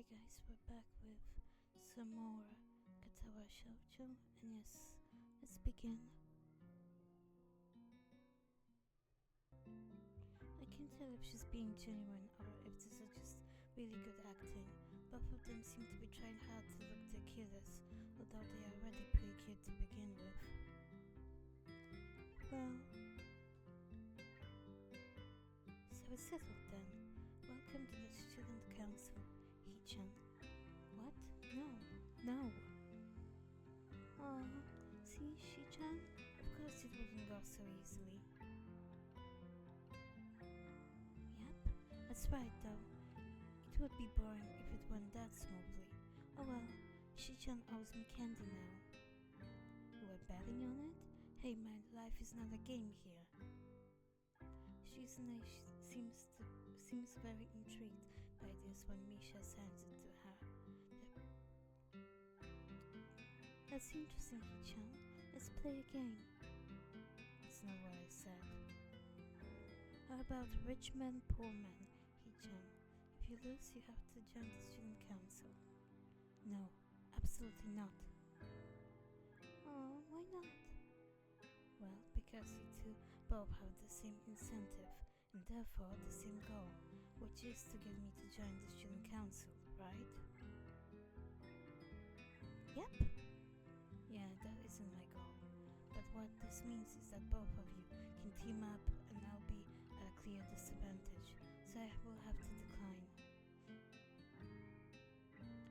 Hi guys, we're back with some more Katawa Shoujo, and yes, let's begin. I can't tell if she's being genuine or if this is just really good acting. Both of them seem to be trying hard to look the cutest, although they are already pretty cute to begin with. Well, so it's settled then. Welcome to the student council, Hee-chan. What? No. Oh, see, Shi-chan? Of course it wouldn't go so easily. Yep, that's right though. It would be boring if it went that smoothly. Oh well, Shi-chan owes me candy now. You were betting on it? Hey man, life is not a game here. Shizune seems very intrigued by this when Misha hands it to her. That's interesting, Hee-chan. Let's play a game. That's not what I said. How about rich man, poor man, Hee-chan? If you lose, you have to join the student council. No, absolutely not. Oh, why not? Well, because you two both have the same incentive, and therefore the same goal, which is to get me to join the student council, right? Yep. Yeah, that isn't my goal. But what this means is that both of you can team up and I'll be at a clear disadvantage, so I will have to decline.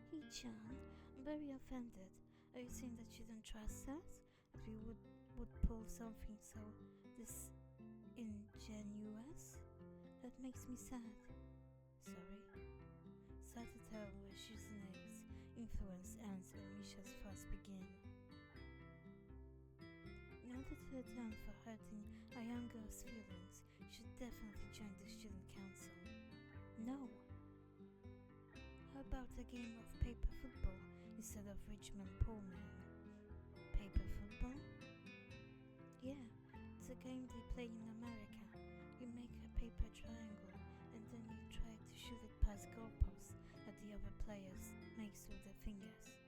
Hee-chan, I'm very offended. Are you saying that you don't trust us? That we would pull something so disingenuous? That makes me sad. Sorry. Sad to tell where Shizune's influence ends and Misha's first begin. In order to atone for hurting a young girl's feelings, you should definitely join the student council. No. How about a game of paper football instead of rich man, poor man? Paper football? Yeah, it's a game they play in America. You make a paper triangle and then you try to shoot it past goalposts that the other players makes with their fingers.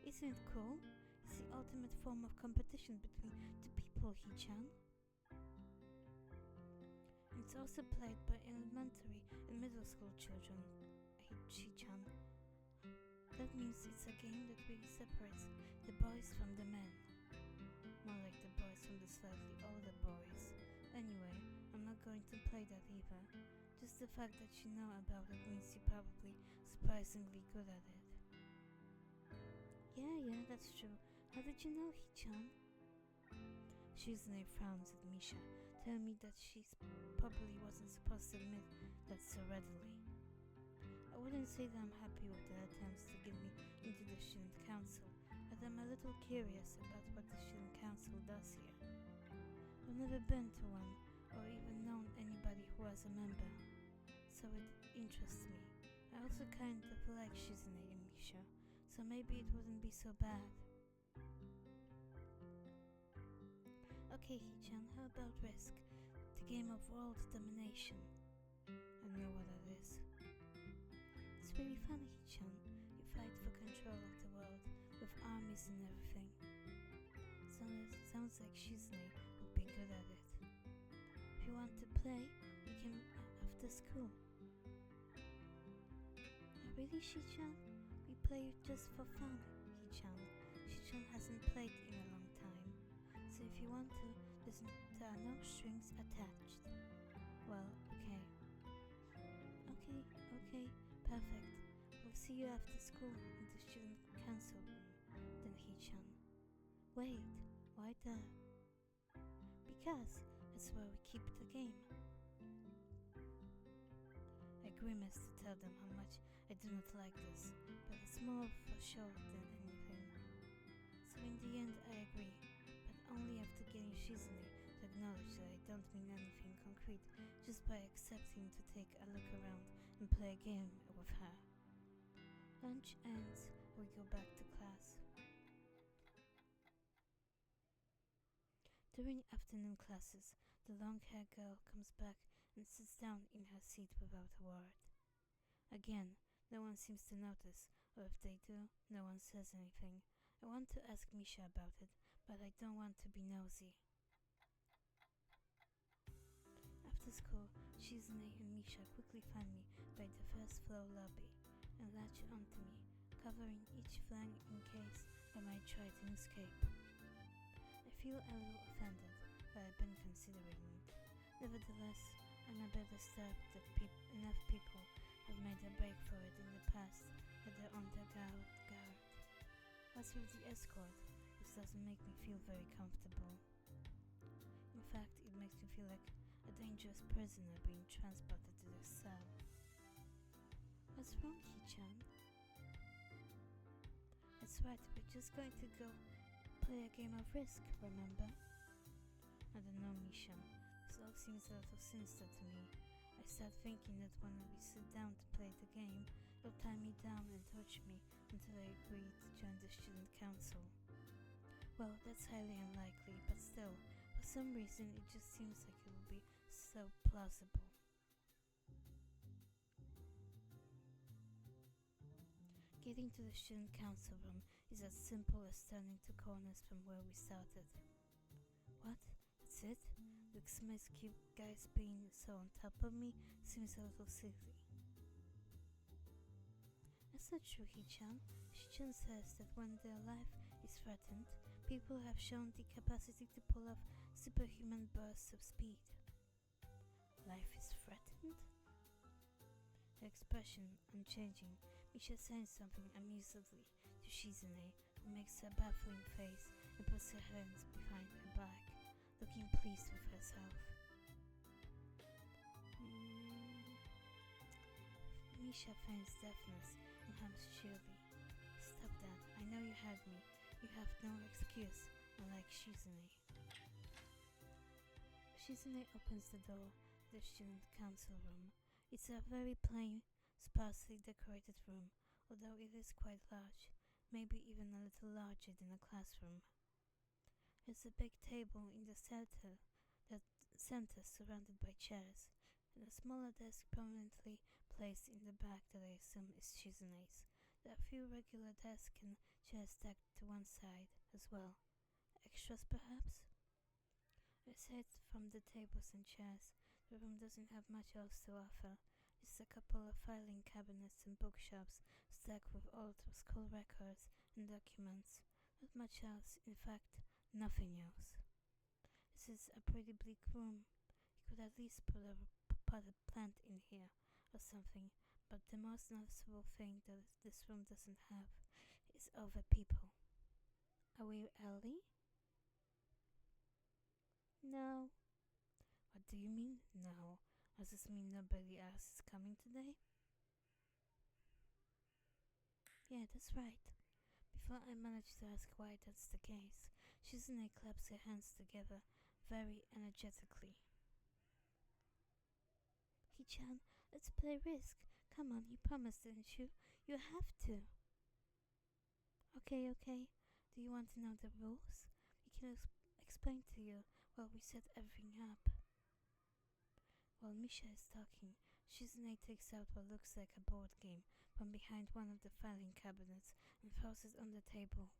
Isn't it cool? It's the ultimate form of competition between two people, Hee-chan. It's also played by elementary and middle school children, Hee-chan. That means it's a game that really separates the boys from the men. More like the boys from the slightly older boys. Anyway, I'm not going to play that either. Just the fact that you know about it means you're probably surprisingly good at it. Yeah, that's true. How did you know, Hee-chan? Shizune frowns at Misha, telling me that she probably wasn't supposed to admit that so readily. I wouldn't say that I'm happy with the attempts to get me into the student council, but I'm a little curious about what the student council does here. I've never been to one, or even known anybody who was a member, so it interests me. I also kind of like Shizune and Misha, so maybe it wouldn't be so bad. Okay, Hee-chan, how about Risk? The game of world domination. I know what that is. It's really fun, Hee-chan. You fight for control of the world with armies and everything. Sounds like Shizune would be good at it. If you want to play, we can after school. Really, Shi-chan? We play just for fun, Hee-chan. Shi-chan hasn't played in a long time. So if you want to, there are no strings attached. Well, okay. Okay, perfect. We'll see you after school in the student council room, then Hee-chan. Wait, why there? Because that's where we keep the game. I grimace to tell them how much I do not like this, but it's more for show than anything. So in the end I agree, but only after getting Shizune to acknowledge that I don't mean anything concrete just by accepting to take a look around and play a game with her. Lunch ends, we go back to class. During afternoon classes, the long-haired girl comes back and sits down in her seat without a word. Again, No one seems to notice, or if they do, no one says anything. I want to ask Misha about it, but I don't want to be nosy. After school, Shizune and Misha quickly find me by the first floor lobby and latch onto me, covering each flank in case I might try to escape. I feel a little offended, but I've been considering it. Nevertheless, I'm a bit disturbed that enough people have made a break for it in the past that they're on their guard. As with the escort, this doesn't make me feel very comfortable. In fact, it makes me feel like a dangerous prisoner being transported to this cell. What's wrong, Hee-chan? That's right, we're just going to go play a game of Risk, remember? I don't know, Misha. This all seems a little sinister to me. I start thinking that when we sit down to play the game, you'll tie me down and torture me until I agree to join the student council. Well, that's highly unlikely, but still, for some reason it just seems like it would be so plausible. Getting to the student council room is as simple as turning 2 corners from where we started. What? That's it? Looks my cute guys being so on top of me seems a little silly. That's not true, Hee-chan. Hee-chan says that when their life is threatened, people have shown the capacity to pull off superhuman bursts of speed. Life is threatened? Her expression unchanging, Misha says something amusedly to Shizune, who makes a baffling face and puts her hands behind her back, looking pleased with herself. Misha feigns deafness and hums cheerily. Stop that, I know you had me. You have no excuse, unlike Shizune. Shizune opens the door to the student council room. It's a very plain, sparsely decorated room, although it is quite large, maybe even a little larger than a classroom. There's a big table in the center surrounded by chairs, and a smaller desk prominently placed in the back that I assume is Shizune's. There are a few regular desks and chairs stacked to one side as well. Extras, perhaps? Aside from the tables and chairs, the room doesn't have much else to offer. Just a couple of filing cabinets and bookshelves stacked with old school records and documents. Not much else, in fact, nothing else. This is a pretty bleak room. You could at least put a potted plant in here or something, but the most noticeable thing that this room doesn't have is other people. Are we early? No. What do you mean, no? Does this mean nobody else is coming today? Yeah, that's right. Before I manage to ask why that's the case, Shizune claps her hands together very energetically. Hee-chan, let's play Risk. Come on, you promised, didn't you? You have to. Okay. Do you want to know the rules? We can explain to you while we set everything up. While Misha is talking, Shizune takes out what looks like a board game from behind one of the filing cabinets and throws it on the table.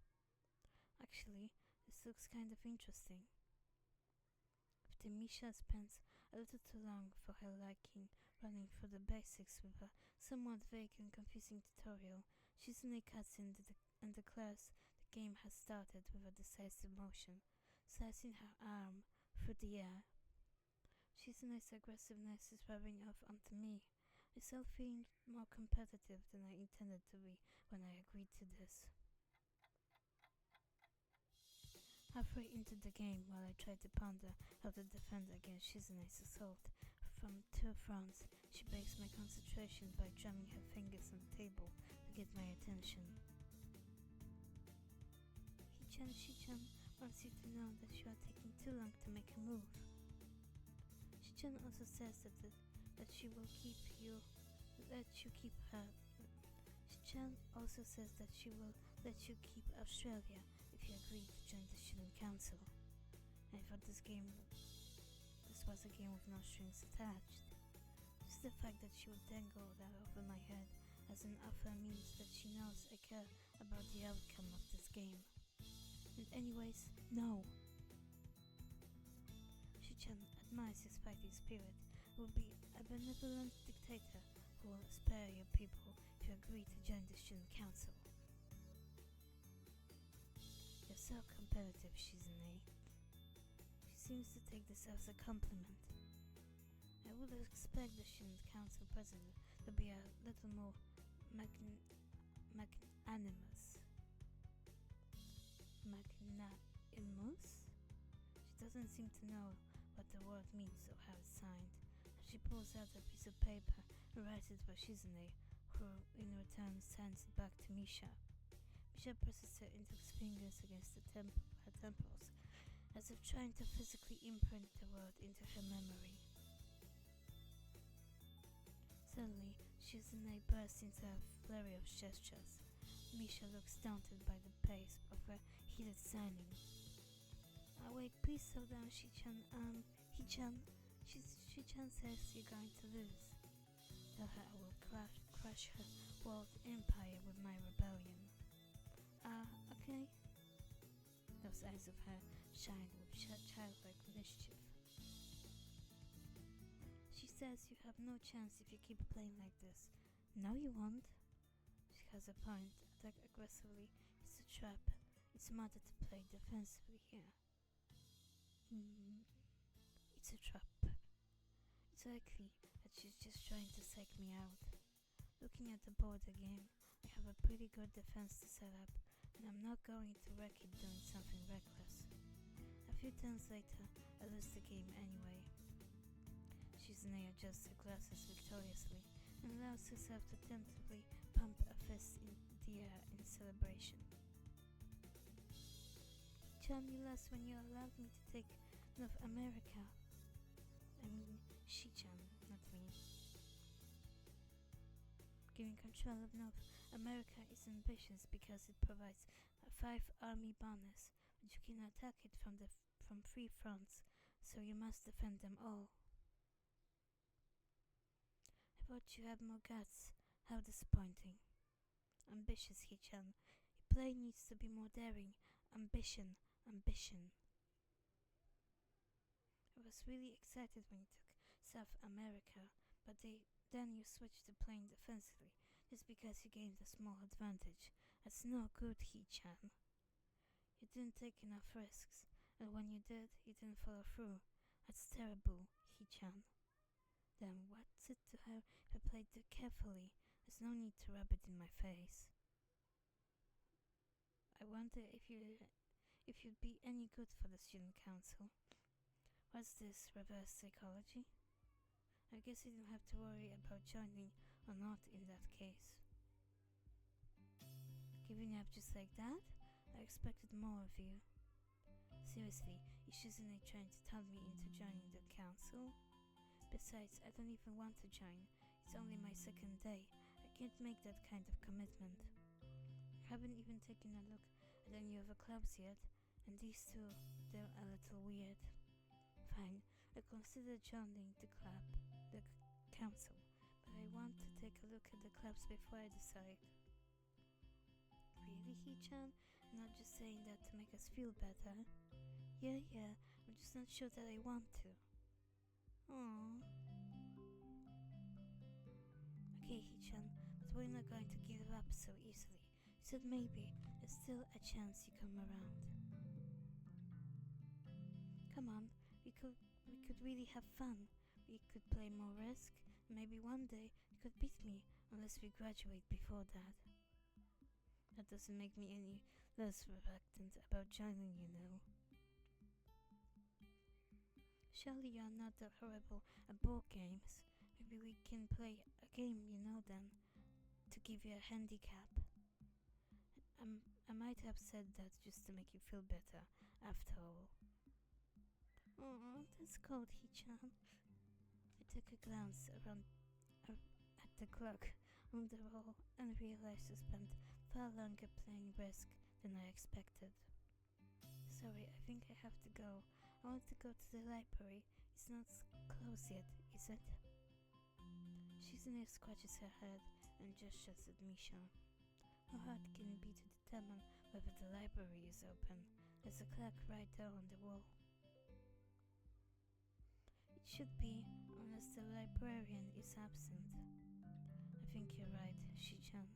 Actually, this looks kind of interesting. After Misha spends a little too long for her liking running through the basics with a somewhat vague and confusing tutorial, Shizune cuts in and declares the game has started with a decisive motion, slicing her arm through the air. Shizune's aggressiveness is rubbing off onto me. I start feeling more competitive than I intended to be when I agreed to this. Halfway into the game, while I try to ponder how to defend against Shizune's assault from 2 fronts, she breaks my concentration by drumming her fingers on the table to get my attention. Hee-chan wants you to know that you are taking too long to make a move. Hee-chan also says that she will let you keep Australia if you agree to join the student council. I thought this was a game with no strings attached. Just the fact that she would dangle that over my head as an offer means that she knows I care about the outcome of this game. And anyways, no. Shi-chan admires his fighting spirit, will be a benevolent dictator who will spare your people if you agree to join the student council. You're so competitive, Shizune. She seems to take this as a compliment. I would expect the student council president to be a little more magnanimous. Magnanimous? She doesn't seem to know what the word means or how it's signed. She pulls out a piece of paper and writes it for Shizune, who in return sends it back to Misha. Misha presses her index fingers against her temples, as if trying to physically imprint the word into her memory. Suddenly, Shizune bursts into a flurry of gestures. Misha looks daunted by the pace of her heated signing. Wait, please slow down, Shi-chan. He-chan. Shi-chan says you're going to lose. Tell her I will crush her world empire with my rebellion. Okay? Those eyes of her shined with childlike mischief. She says you have no chance if you keep playing like this. No, you won't. She has a point. Attack aggressively. It's a trap. It's smarter to play defensively here. It's a trap. It's likely that she's just trying to psych me out. Looking at the board again, I have a pretty good defense to set up, and I'm not going to wreck it doing something reckless. A few turns later, I lose the game anyway. Shizune adjusts her glasses victoriously and allows herself to tentatively pump a fist in the air in celebration. Chan, you lost when you allowed me to take North America. I mean, Shi-chan, not me. Giving control of North America is ambitious because it provides a 5 army bonus, but you can attack it from 3 fronts, so you must defend them all. I thought you had more guts. How disappointing. Ambitious, Hi-chan. Your play needs to be more daring. Ambition. I was really excited when you took South America, but then you switched to playing defensively just because you gained a small advantage. That's no good, Hi-chan. You didn't take enough risks, and when you did, you didn't follow through. That's terrible, Hi-chan. Then what's it to have if I played too carefully? There's no need to rub it in my face. I wonder if you'd be any good for the student council. What's this, reverse psychology? I guess you don't have to worry about joining or not in that case. Giving up just like that? I expected more of you. Seriously, is Shizune trying to talk me into joining the council? Besides, I don't even want to join. It's only my second day. I can't make that kind of commitment. I haven't even taken a look at any other clubs yet, and these two, they're a little weird. Fine, I consider joining the council, but I want to take a look at the clubs before I decide. Really, Hi-chan? I'm not just saying that to make us feel better. Yeah, I'm just not sure that I want to. Aww. Okay, Hi-chan, but we're not going to give up so easily. You said maybe there's still a chance you come around. Come on, we could really have fun. We could play more Risk, and maybe one day you could beat me, unless we graduate before that. That doesn't make me any less reluctant about joining, you know. Surely you're not that horrible at board games. Maybe we can play a game, you know, then, to give you a handicap. I might have said that just to make you feel better, after all. Oh, that's cold, Hi-chan. I took a glance around at the clock on the wall and realized I spent far longer playing Risk than I expected. Sorry, I think I have to go. I want to go to the library. It's not closed yet, is it? Shizune scratches her head and gestures at Misha. How hard can it be to determine whether the library is open? There's a clock right there on the wall. It should be, unless the librarian is absent. I think you're right, Shichan.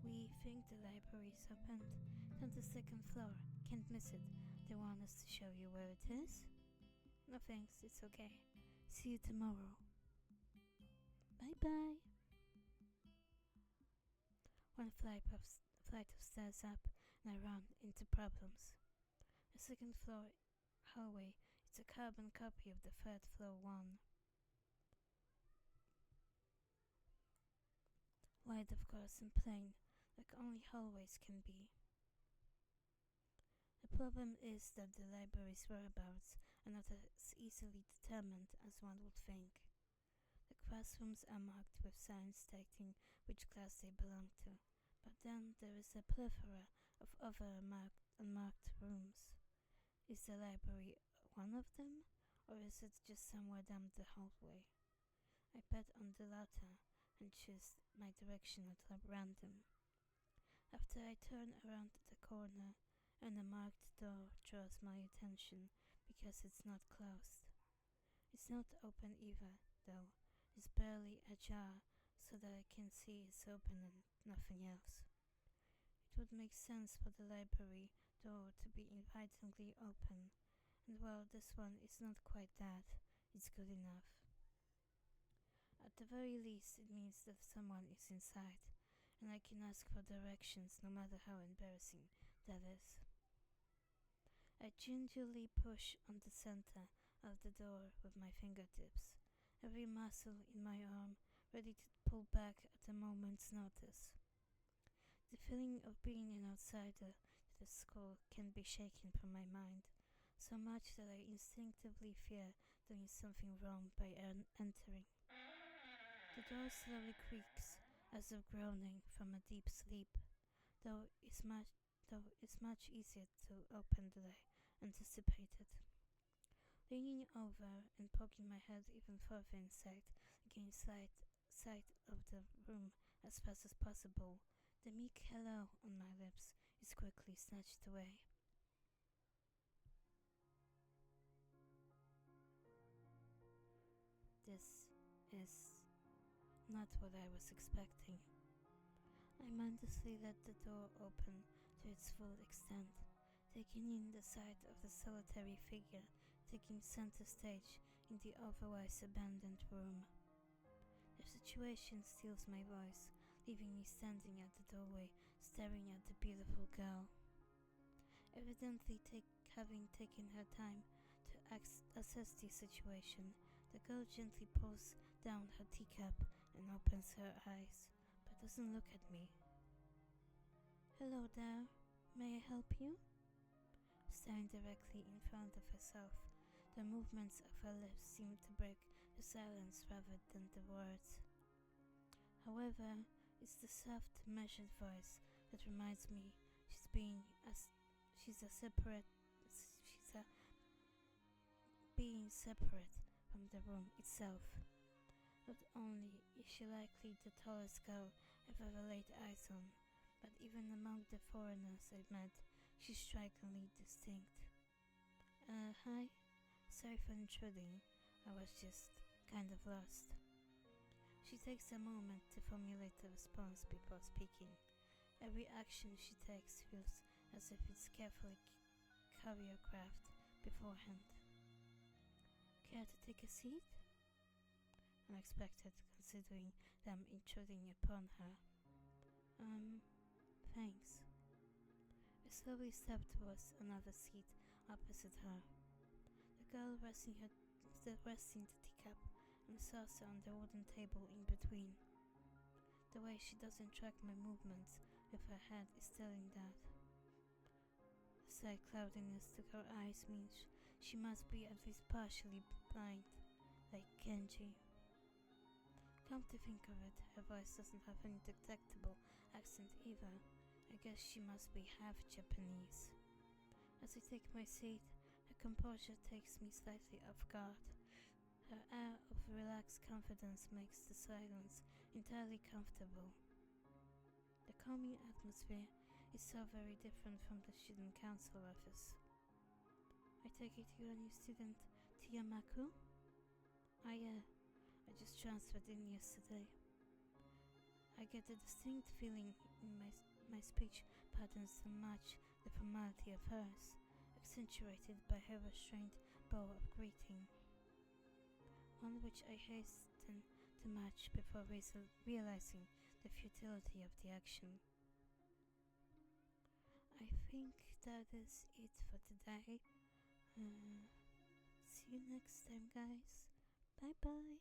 We think the library is opened. It's on the second floor. Can't miss it. They want us to show you where it is? No thanks, it's okay. See you tomorrow. Bye bye. One flight of stairs up, and I run into problems. The second floor hallway is a carbon copy of the third floor one. Wide, of course, and plain, like only hallways can be. The problem is that the library's whereabouts are not as easily determined as one would think. The classrooms are marked with signs stating which class they belong to, but then there is a plethora of other unmarked rooms. Is the library one of them, or is it just somewhere down the hallway? I bet on the latter and choose my direction at random. After I turn around the corner, and a marked door draws my attention because it's not closed. It's not open either, though. It's barely ajar, so that I can see it's open and nothing else. It would make sense for the library door to be invitingly open, and while this one is not quite that, it's good enough. At the very least, it means that someone is inside, and I can ask for directions no matter how embarrassing that is. I gingerly push on the center of the door with my fingertips, every muscle in my arm ready to pull back at a moment's notice. The feeling of being an outsider to the school can be shaken from my mind, so much that I instinctively fear doing something wrong by entering. The door slowly creaks, as if groaning from a deep sleep, though it's much easier to open than I anticipated. Leaning over and poking my head even further inside, against sight of the room as fast as possible, the meek hello on my lips is quickly snatched away. This is not what I was expecting. I mindlessly let the door open to its full extent, taking in the sight of the solitary figure taking center stage in the otherwise abandoned room. The situation steals my voice, leaving me standing at the doorway, staring at the beautiful girl. Evidently having taken her time to assess the situation, the girl gently pulls down her teacup and opens her eyes, but doesn't look at me. Hello there, may I help you? Staring directly in front of herself, the movements of her lips seem to break the silence rather than the words. However, it's the soft, measured voice that reminds me she's being separate from the room itself. Not only is she likely the tallest girl I've ever laid eyes on, but even among the foreigners I've met, she's strikingly distinct. Hi? Sorry for intruding. I was just kind of lost. She takes a moment to formulate a response before speaking. Every action she takes feels as if it's carefully choreographed beforehand. Care to take a seat? Unexpected, considering that I'm intruding upon her. Thanks. I slowly step towards another seat opposite her. The girl resting the teacup and saucer on the wooden table in between. The way she doesn't track my movements with her head is telling that. The slight cloudiness to her eyes means she must be at least partially blind, like Kenji. Come to think of it, her voice doesn't have any detectable accent either. I guess she must be half Japanese. As I take my seat, her composure takes me slightly off guard. Her air of relaxed confidence makes the silence entirely comfortable. The calming atmosphere is so very different from the student council office. I take it you're a new student, Tiyamaku? Yeah, I just transferred in yesterday. I get a distinct feeling in my speech patterns to match the formality of hers, accentuated by her restrained bow of greeting, one which I hasten to match before realizing the futility of the action. I think that is it for today. See you next time, guys. Bye bye.